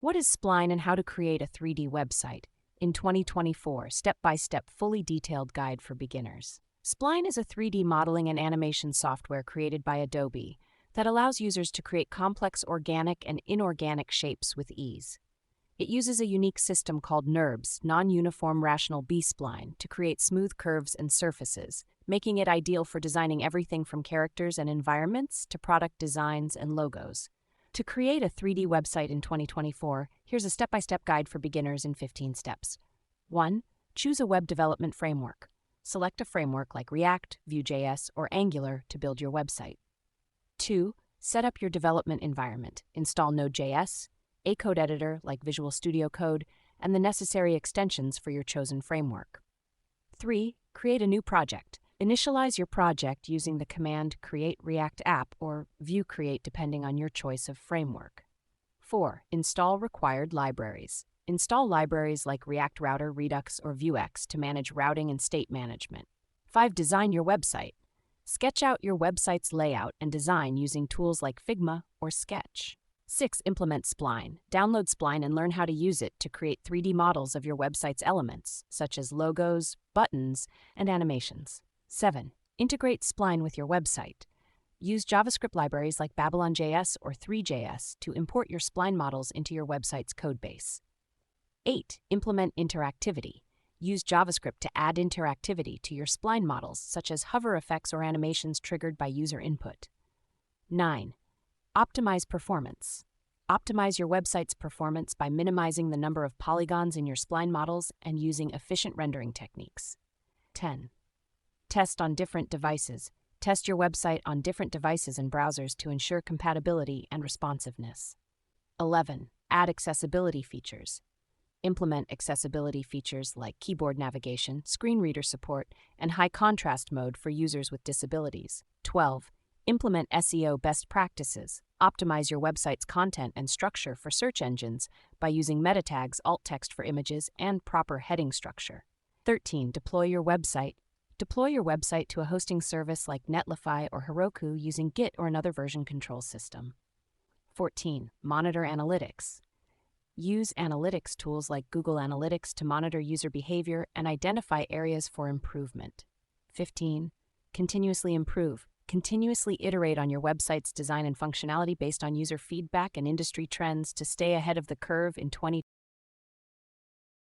What is Spline and how to create a 3D website? In 2024, step-by-step, fully detailed guide for beginners. Spline is a 3D modeling and animation software created by Adobe that allows users to create complex organic and inorganic shapes with ease. It uses a unique system called NURBS, Non-Uniform Rational B-Spline, to create smooth curves and surfaces, making it ideal for designing everything from characters and environments to product designs and logos. To create a 3D website in 2024, here's a step-by-step guide for beginners in 15 steps. 1. Choose a web development framework. Select a framework like React, Vue.js, or Angular to build your website. 2. Set up your development environment. Install Node.js, a code editor like Visual Studio Code, and the necessary extensions for your chosen framework. 3. Create a new project. Initialize your project using the command create React app or Vue create depending on your choice of framework. 4. Install required libraries. Install libraries like React Router, Redux, or Vuex to manage routing and state management. 5. Design your website. Sketch out your website's layout and design using tools like Figma or Sketch. 6. Implement Spline. Download Spline and learn how to use it to create 3D models of your website's elements, such as logos, buttons, and animations. 7. Integrate Spline with your website. Use JavaScript libraries like Babylon.js or 3.js to import your Spline models into your website's codebase. 8. Implement interactivity. Use JavaScript to add interactivity to your Spline models, such as hover effects or animations triggered by user input. 9. Optimize performance. Optimize your website's performance by minimizing the number of polygons in your Spline models and using efficient rendering techniques. 10. Test on different devices. Test your website on different devices and browsers to ensure compatibility and responsiveness. 11. Add accessibility features. Implement accessibility features like keyboard navigation, screen reader support, and high contrast mode for users with disabilities. 12. Implement SEO best practices. Optimize your website's content and structure for search engines by using meta tags, alt text for images, and proper heading structure. 13. Deploy your website. Deploy your website to a hosting service like Netlify or Heroku using Git or another version control system. 14. Monitor analytics. Use analytics tools like Google Analytics to monitor user behavior and identify areas for improvement. 15. Continuously improve. Continuously iterate on your website's design and functionality based on user feedback and industry trends to stay ahead of the curve in 2020.